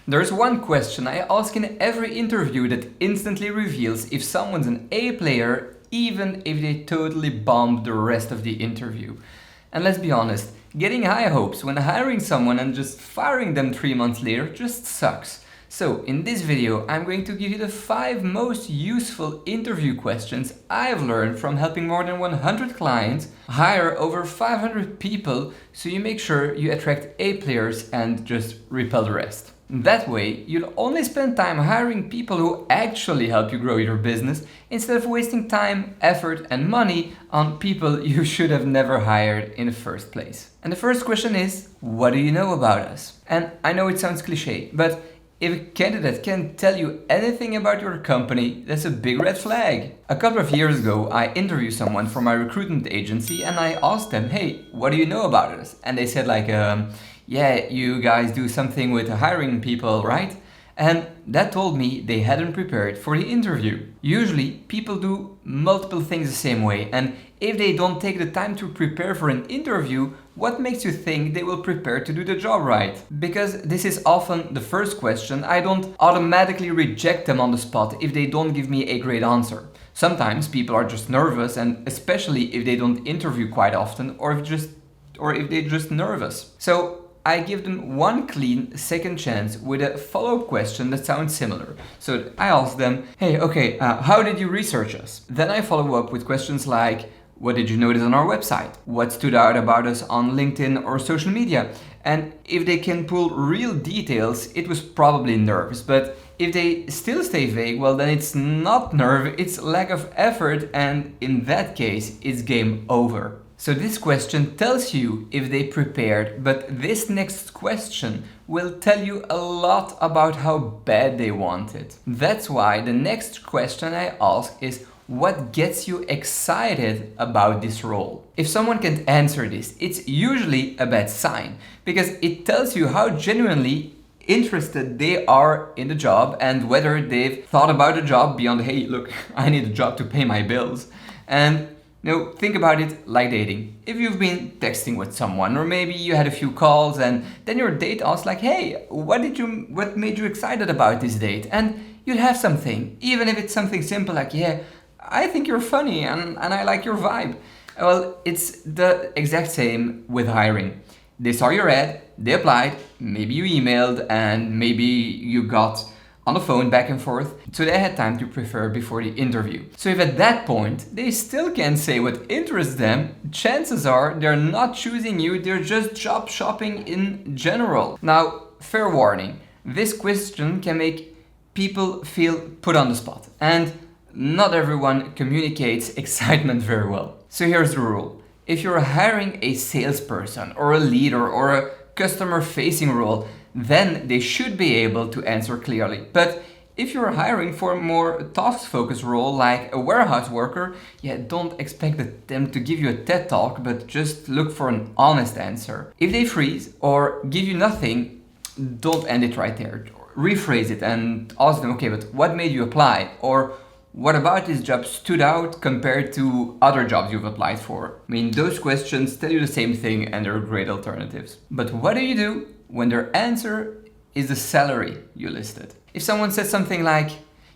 There's one question I ask in every interview that instantly reveals if someone's an A player, even if they totally bombed the rest of the interview. And let's be honest, getting high hopes when hiring someone and just firing them 3 months later just sucks. So in this video, I'm going to give you the 5 most useful interview questions I've learned from helping more than 100 clients hire over 500 people, so you make sure you attract A players and just repel the rest. That way, you'll only spend time hiring people who actually help you grow your business instead of wasting time, effort and money on people you should have never hired in the first place. And the first question is, what do you know about us? And I know it sounds cliche, but if a candidate can't tell you anything about your company, that's a big red flag. A couple of years ago, I interviewed someone from my recruitment agency and I asked them, hey, what do you know about us? And they said yeah, you guys do something with hiring people, right? And that told me they hadn't prepared for the interview. Usually, people do multiple things the same way, and if they don't take the time to prepare for an interview, what makes you think they will prepare to do the job right? Because this is often the first question, I don't automatically reject them on the spot if they don't give me a great answer. Sometimes people are just nervous, and especially if they don't interview quite often, or if they're just nervous. So I give them one clean second chance with a follow-up question that sounds similar. So I ask them, hey, okay, how did you research us? Then I follow up with questions like, what did you notice on our website? What stood out about us on LinkedIn or social media? And if they can pull real details, it was probably nerves. But if they still stay vague, well, then it's not nerve, it's lack of effort. And in that case, it's game over. So this question tells you if they prepared, but this next question will tell you a lot about how bad they want it. That's why the next question I ask is, what gets you excited about this role? If someone can't answer this, it's usually a bad sign, because it tells you how genuinely interested they are in the job and whether they've thought about the job beyond, hey, look, I need a job to pay my bills. And think about it like dating. If you've been texting with someone, or maybe you had a few calls and then your date asks like, hey, what made you excited about this date? And you'd have something, even if it's something simple like, yeah, I think you're funny and I like your vibe. Well, it's the exact same with hiring. They saw your ad, they applied, maybe you emailed, and maybe you got on the phone back and forth, so they had time to prepare before the interview. So if at that point they still can't say what interests them, chances are they're not choosing you, they're just job shopping in general. Now, fair warning, this question can make people feel put on the spot, and not everyone communicates excitement very well. So here's the rule. If you're hiring a salesperson or a leader or a customer-facing role, then they should be able to answer clearly. But if you're hiring for a more task-focused role like a warehouse worker, don't expect them to give you a TED talk, but just look for an honest answer. If they freeze or give you nothing, don't end it right there. Rephrase it and ask them, okay, but what made you apply? Or what about this job stood out compared to other jobs you've applied for? I mean, those questions tell you the same thing and they're great alternatives. But what do you do when their answer is the salary you listed? If someone says something like,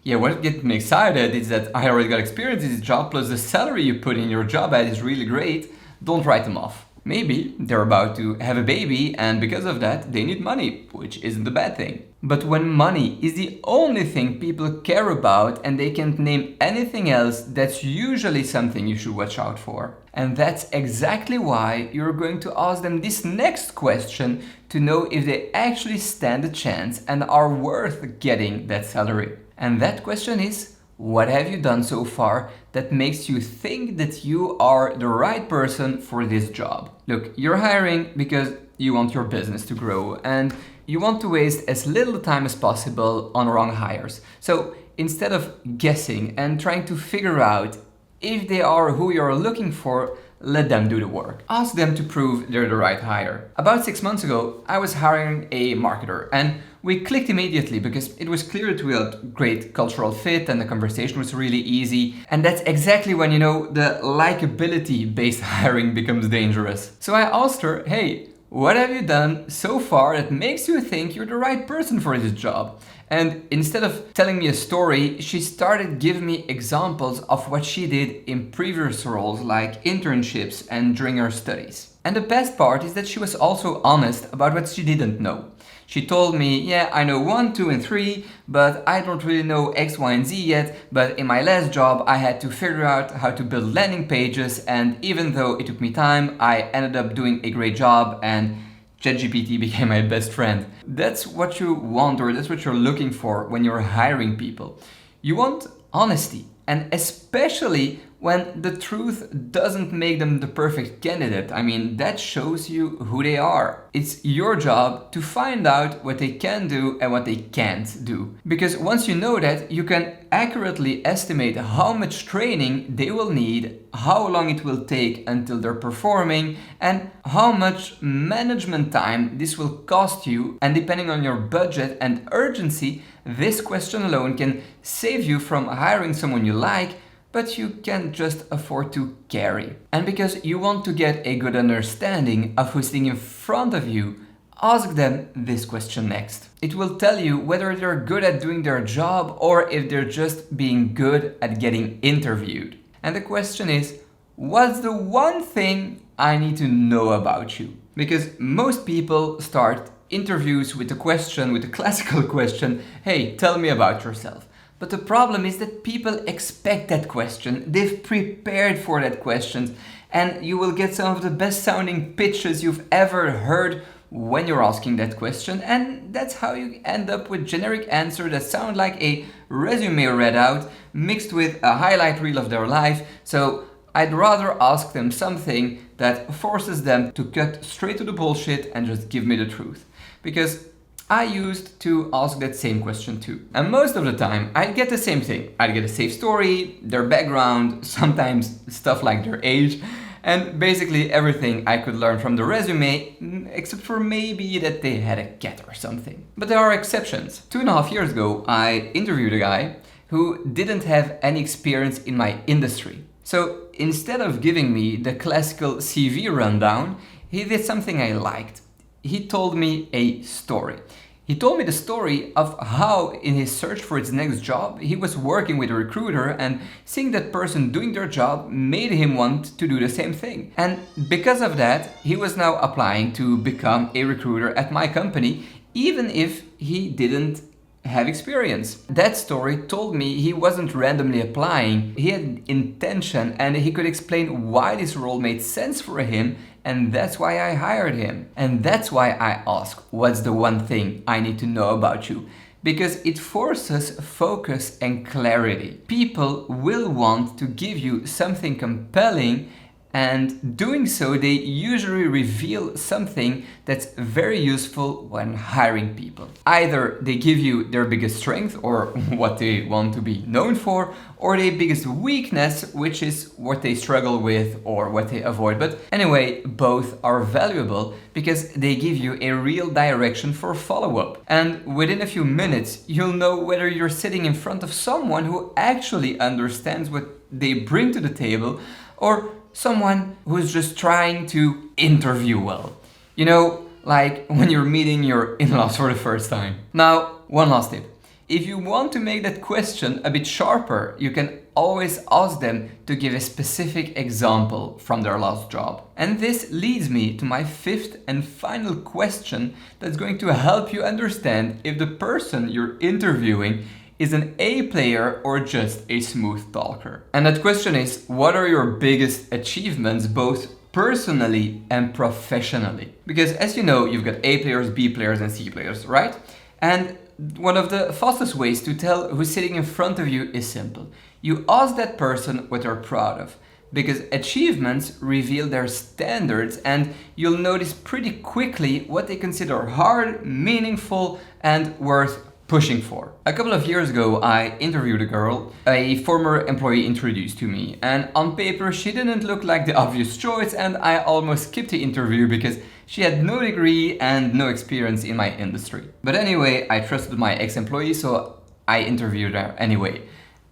yeah, what gets me excited is that I already got experience in this job, plus the salary you put in your job ad is really great, don't write them off. Maybe they're about to have a baby and because of that they need money, which isn't a bad thing. But when money is the only thing people care about and they can't name anything else, that's usually something you should watch out for. And that's exactly why you're going to ask them this next question to know if they actually stand a chance and are worth getting that salary. And that question is, what have you done so far that makes you think that you are the right person for this job? Look, you're hiring because you want your business to grow and you want to waste as little time as possible on wrong hires. So instead of guessing and trying to figure out if they are who you're looking for, let them do the work. Ask them to prove they're the right hire. About 6 months ago, I was hiring a marketer and we clicked immediately because it was clear that we had great cultural fit and the conversation was really easy. And that's exactly when, the likability-based hiring becomes dangerous. So I asked her, hey, what have you done so far that makes you think you're the right person for this job? And instead of telling me a story, she started giving me examples of what she did in previous roles like internships and during her studies. And the best part is that she was also honest about what she didn't know. She told me, yeah, I know 1, 2 and 3, but I don't really know X, Y and Z yet, but in my last job I had to figure out how to build landing pages, and even though it took me time, I ended up doing a great job and ChatGPT became my best friend. That's what you want, or that's what you're looking for when you're hiring people. You want honesty, and especially when the truth doesn't make them the perfect candidate. I mean, that shows you who they are. It's your job to find out what they can do and what they can't do. Because once you know that, you can accurately estimate how much training they will need, how long it will take until they're performing, and how much management time this will cost you. And depending on your budget and urgency, this question alone can save you from hiring someone you like, but you can't just afford to carry. And because you want to get a good understanding of who's sitting in front of you, ask them this question next. It will tell you whether they're good at doing their job or if they're just being good at getting interviewed. And the question is, what's the one thing I need to know about you? Because most people start interviews with the classical question, hey, tell me about yourself. But the problem is that people expect that question. They've prepared for that question, and you will get some of the best sounding pitches you've ever heard when you're asking that question, and that's how you end up with generic answers that sound like a resume read out mixed with a highlight reel of their life. So I'd rather ask them something that forces them to cut straight to the bullshit and just give me the truth. Because I used to ask that same question too. And most of the time, I'd get the same thing. I'd get a safe story, their background, sometimes stuff like their age, and basically everything I could learn from the resume, except for maybe that they had a cat or something. But there are exceptions. 2.5 years ago, I interviewed a guy who didn't have any experience in my industry. So instead of giving me the classical CV rundown, he did something I liked. He told me a story. He told me the story of how in his search for his next job, he was working with a recruiter, and seeing that person doing their job made him want to do the same thing. And because of that, he was now applying to become a recruiter at my company, even if he didn't have experience. That story told me he wasn't randomly applying. He had intention, and he could explain why this role made sense for him, and that's why I hired him. And that's why I ask, what's the one thing I need to know about you? Because it forces focus and clarity. People will want to give you something compelling, and doing so, they usually reveal something that's very useful when hiring people. Either they give you their biggest strength, or what they want to be known for, or their biggest weakness, which is what they struggle with or what they avoid. But anyway, both are valuable because they give you a real direction for follow-up. And within a few minutes, you'll know whether you're sitting in front of someone who actually understands what they bring to the table, or someone who's just trying to interview well. You know, like when you're meeting your in-laws for the first time. Now, one last tip. If you want to make that question a bit sharper, you can always ask them to give a specific example from their last job. And this leads me to my fifth and final question that's going to help you understand if the person you're interviewing is an A player or just a smooth talker. And that question is, what are your biggest achievements both personally and professionally? Because as you know, you've got A players, B players and C players, right? And one of the fastest ways to tell who's sitting in front of you is simple. You ask that person what they're proud of, because achievements reveal their standards, and you'll notice pretty quickly what they consider hard, meaningful and worth pushing for. A couple of years ago, I interviewed a girl a former employee introduced to me, and on paper she didn't look like the obvious choice, and I almost skipped the interview because she had no degree and no experience in my industry. But anyway, I trusted my ex-employee, so I interviewed her anyway.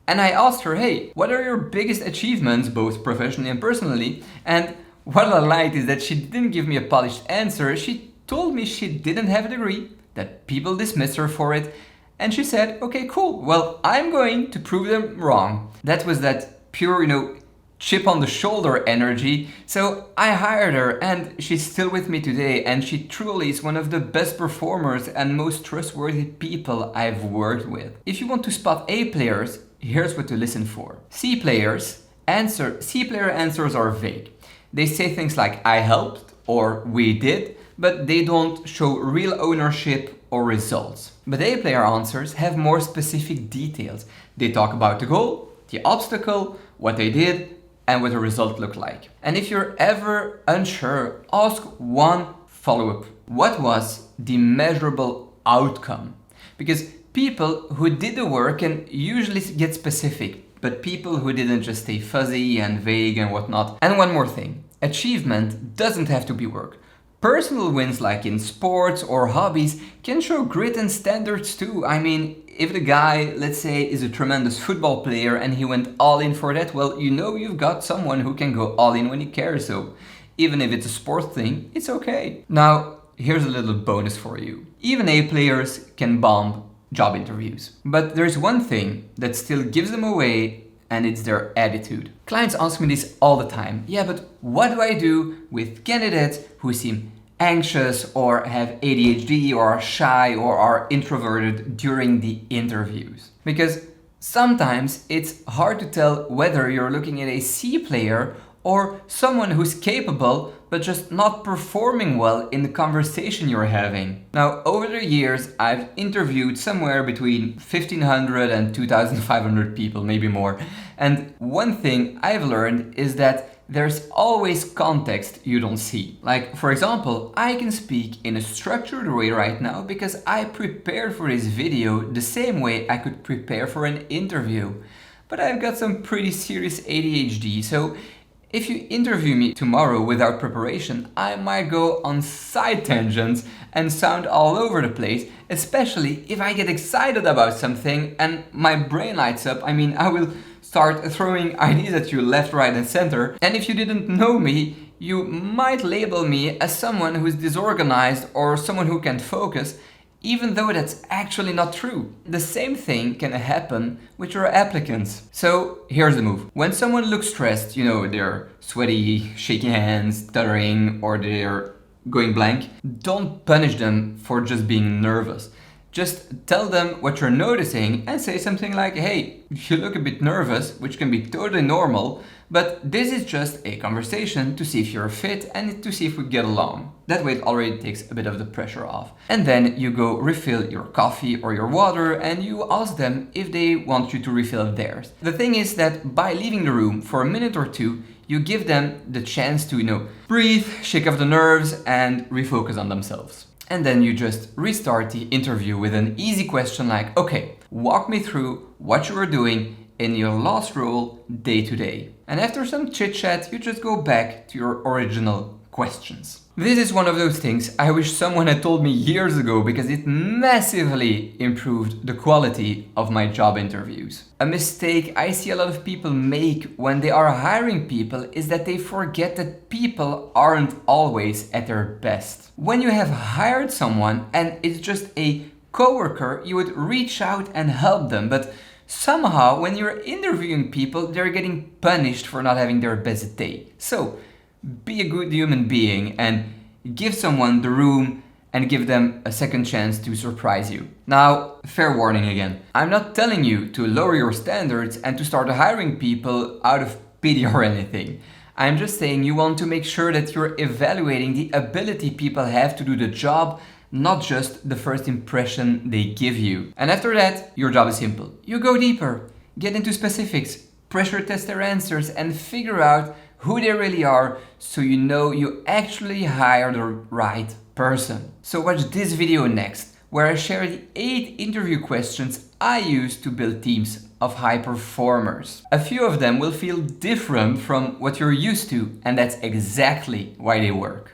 And I asked her, hey, what are your biggest achievements, both professionally and personally, and What I liked is that she didn't give me a polished answer. She told me she didn't have a degree, that people dismissed her for it, and she said, okay, cool, well, I'm going to prove them wrong. That was that pure, chip on the shoulder energy. So I hired her, and she's still with me today, and she truly is one of the best performers and most trustworthy people I've worked with. If you want to spot A players, here's what to listen for. C player answers are vague. They say things like I helped or we did, but they don't show real ownership or results. But A player answers have more specific details. They talk about the goal, the obstacle, what they did, and what the result looked like. And if you're ever unsure, ask one follow-up. What was the measurable outcome? Because people who did the work can usually get specific, but people who didn't just stay fuzzy and vague and whatnot. And one more thing, achievement doesn't have to be work. Personal wins like in sports or hobbies can show grit and standards too. I mean, if the guy, let's say, is a tremendous football player and he went all in for that, well, you've got someone who can go all in when he cares. So even if it's a sport thing, it's okay. Now, here's a little bonus for you. Even A players can bomb job interviews. But there's one thing that still gives them away, and it's their attitude. Clients ask me this all the time. Yeah, but what do I do with candidates who seem anxious or have ADHD or are shy or are introverted during the interviews? Because sometimes it's hard to tell whether you're looking at a C player or someone who's capable but just not performing well in the conversation you're having. Now, over the years, I've interviewed somewhere between 1,500 and 2,500 people, maybe more. And one thing I've learned is that there's always context you don't see. Like, for example, I can speak in a structured way right now because I prepared for this video the same way I could prepare for an interview. But I've got some pretty serious ADHD, so if you interview me tomorrow without preparation, I might go on side tangents and sound all over the place, especially if I get excited about something and my brain lights up. I mean, I will start throwing ideas at you left, right, and center. And if you didn't know me, you might label me as someone who's disorganized or someone who can't focus, even though that's actually not true. The same thing can happen with your applicants. So here's the move. When someone looks stressed, they're sweaty, shaking hands, stuttering, or they're going blank, don't punish them for just being nervous. Just tell them what you're noticing and say something like, hey, you look a bit nervous, which can be totally normal, but this is just a conversation to see if you're fit and to see if we get along. That way it already takes a bit of the pressure off. And then you go refill your coffee or your water and you ask them if they want you to refill theirs. The thing is that by leaving the room for a minute or two, you give them the chance to, breathe, shake off the nerves and refocus on themselves. And then you just restart the interview with an easy question like, okay, walk me through what you were doing in your last role day to day. And after some chit chat, you just go back to your original questions. This is one of those things I wish someone had told me years ago because it massively improved the quality of my job interviews. A mistake I see a lot of people make when they are hiring people is that they forget that people aren't always at their best. When you have hired someone and it's just a coworker, you would reach out and help them, but somehow when you're interviewing people, they're getting punished for not having their best day. So be a good human being and give someone the room and give them a second chance to surprise you. Now, fair warning again. I'm not telling you to lower your standards and to start hiring people out of pity or anything. I'm just saying you want to make sure that you're evaluating the ability people have to do the job, not just the first impression they give you. And after that, your job is simple. You go deeper, get into specifics, pressure test their answers and figure out who they really are so you actually hire the right person. So watch this video next, where I share the 8 interview questions I use to build teams of high performers. A few of them will feel different from what you're used to, and that's exactly why they work.